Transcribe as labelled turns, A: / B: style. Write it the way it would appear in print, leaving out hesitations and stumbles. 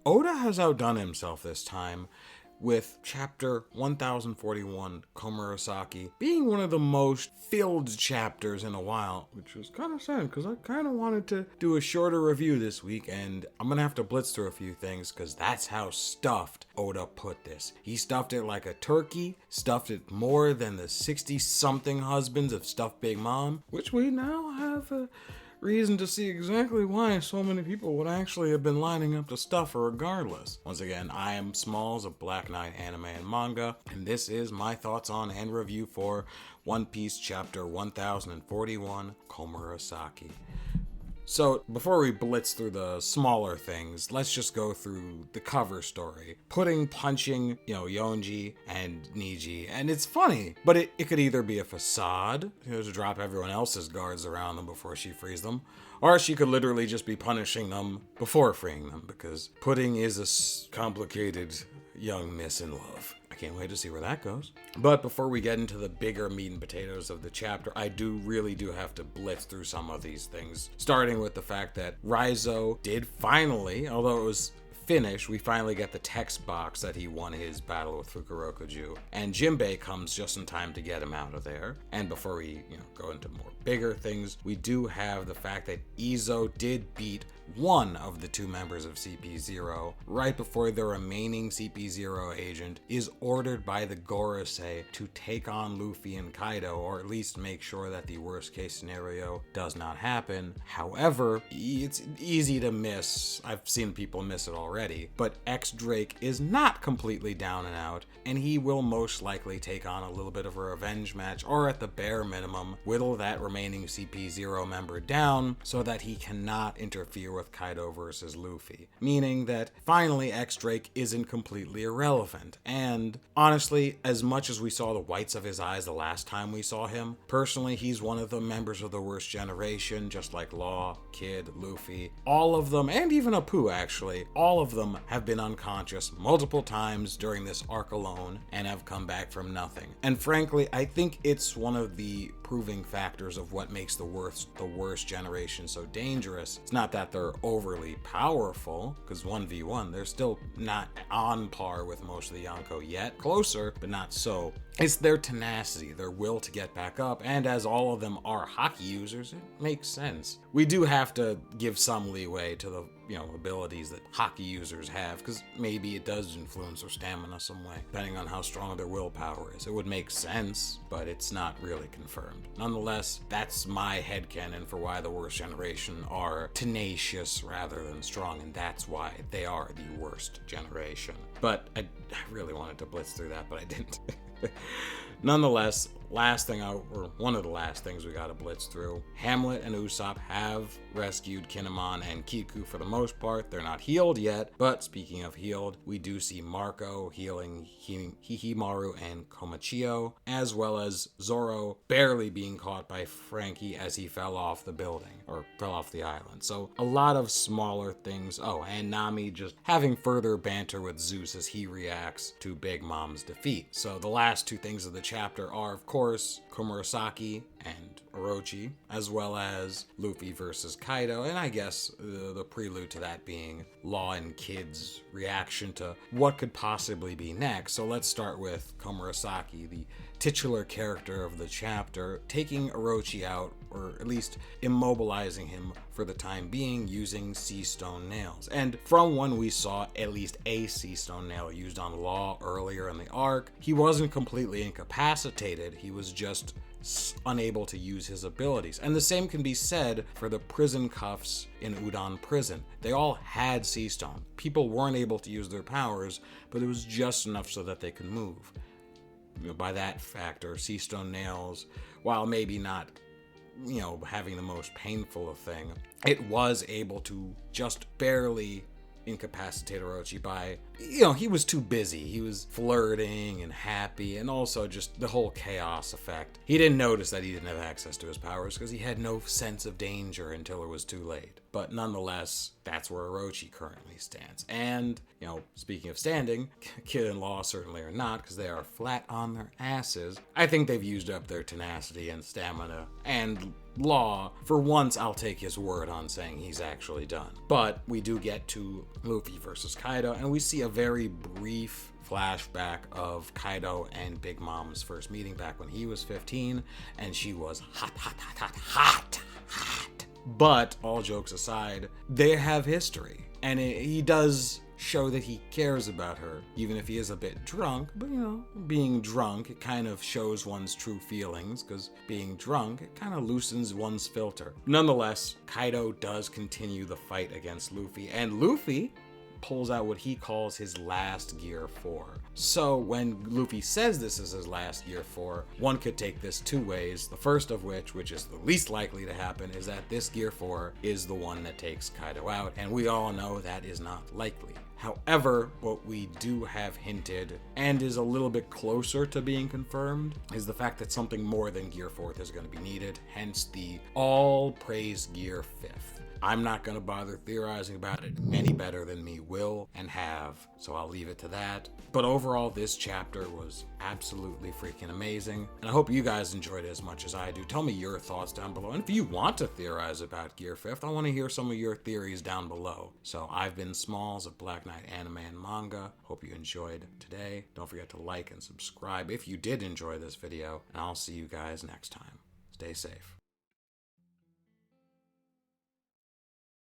A: Oda has outdone himself this time, with chapter 1041, Komurasaki, being one of the most filled chapters in a while, which was kind of sad because I kind of wanted to do a shorter review this week, and I'm going to have to blitz through a few things because that's how stuffed Oda put this. He stuffed it like a turkey, stuffed it more than the 60-something husbands of Stuffed Big Mom, which we now have a reason to see exactly why so many people would actually have been lining up to stuff her regardless. Once again, I am Smalls of Black Knight Anime and Manga, and this is my thoughts on and review for One Piece Chapter 1041, Komurasaki. So, before we blitz through the smaller things, let's just go through the cover story. Punching, Yonji and Niji. And it's funny, but it could either be a facade, to drop everyone else's guards around them before she frees them, or she could literally just be punishing them before freeing them, because Pudding is a complicated young miss in love. I can't wait to see where that goes. But before we get into the bigger meat and potatoes of the chapter, I really do have to blitz through some of these things. Starting with the fact that Raizo did finally, although it was finished, we finally get the text box that he won his battle with Fukurokuju. And Jinbei comes just in time to get him out of there. And before we go into more bigger things, we do have the fact that Izo did beat one of the two members of CP0 right before the remaining CP0 agent is ordered by the Gorosei to take on Luffy and Kaido, or at least make sure that the worst case scenario does not happen. However, it's easy to miss. I've seen people miss it already, but X-Drake is not completely down and out, and he will most likely take on a little bit of a revenge match, or at the bare minimum, whittle that remaining CP0 member down so that he cannot interfere with Kaido versus Luffy, meaning that finally X-Drake isn't completely irrelevant. And honestly, as much as we saw the whites of his eyes the last time we saw him, personally he's one of the members of the worst generation, just like Law, Kid, Luffy, all of them, and even Apu actually, all of them have been unconscious multiple times during this arc alone and have come back from nothing. And frankly, I think it's one of the proving factors of what makes the worst generation so dangerous. It's not that they're overly powerful, because 1v1, they're still not on par with most of the Yonko yet. Closer, but not so. It's their tenacity, their will to get back up, and as all of them are hockey users, it makes sense. We do have to give some leeway to the abilities that hockey users have, because maybe it does influence their stamina some way, depending on how strong their willpower is. It would make sense, but it's not really confirmed. Nonetheless, that's my headcanon for why the worst generation are tenacious rather than strong, and that's why they are the worst generation. But I really wanted to blitz through that, but I didn't. Nonetheless, one of the last things we gotta blitz through. Hamlet and Usopp have rescued Kinemon and Kiku for the most part. They're not healed yet, but speaking of healed, we do see Marco healing Hihimaru and Komichio, as well as Zoro barely being caught by Frankie as he fell off the building, or fell off the island. So a lot of smaller things. Oh, and Nami just having further banter with Zeus as he reacts to Big Mom's defeat. So the last two things of the chapter are, of course, Komurasaki and Orochi, as well as Luffy versus Kaido, and I guess the prelude to that being Law and Kid's reaction to what could possibly be next. So let's start with Komurasaki, the titular character of the chapter, taking Orochi out, or at least immobilizing him for the time being using sea stone nails. And from when we saw at least a sea stone nail used on Law earlier in the arc, he wasn't completely incapacitated, he was just unable to use his abilities. And the same can be said for the prison cuffs in Udon Prison. They all had sea stone. People weren't able to use their powers, but it was just enough so that they could move. By that factor, sea stone nails, while maybe not having the most painful thing, it was able to just barely incapacitate Orochi by, he was too busy. He was flirting and happy, and also just the whole chaos effect. He didn't notice that he didn't have access to his powers because he had no sense of danger until it was too late. But nonetheless, that's where Orochi currently stands. And, speaking of standing, Kid and Law certainly are not, because they are flat on their asses. I think they've used up their tenacity and stamina, and law, for once I'll take his word on saying he's actually done. But we do get to Luffy versus Kaido, and we see a very brief flashback of Kaido and Big Mom's first meeting back when he was 15, and she was hot. But all jokes aside, they have history, and he does show that he cares about her, even if he is a bit drunk. But being drunk, it kind of shows one's true feelings, because being drunk, it kind of loosens one's filter. Nonetheless, Kaido does continue the fight against Luffy, and Luffy pulls out what he calls his last Gear 4. So when Luffy says this is his last Gear 4, one could take this two ways. The first of which is the least likely to happen, is that this Gear 4 is the one that takes Kaido out, and we all know that is not likely. However, what we do have hinted, and is a little bit closer to being confirmed, is the fact that something more than Gear 4th is going to be needed, hence the all-praise Gear 5th. I'm not going to bother theorizing about it any better than me will and have, so I'll leave it to that. But overall, this chapter was absolutely freaking amazing, and I hope you guys enjoyed it as much as I do. Tell me your thoughts down below, and if you want to theorize about Gear 5th, I want to hear some of your theories down below. So I've been Smalls of Black Knight Anime and Manga. Hope you enjoyed today. Don't forget to like and subscribe if you did enjoy this video, and I'll see you guys next time. Stay safe.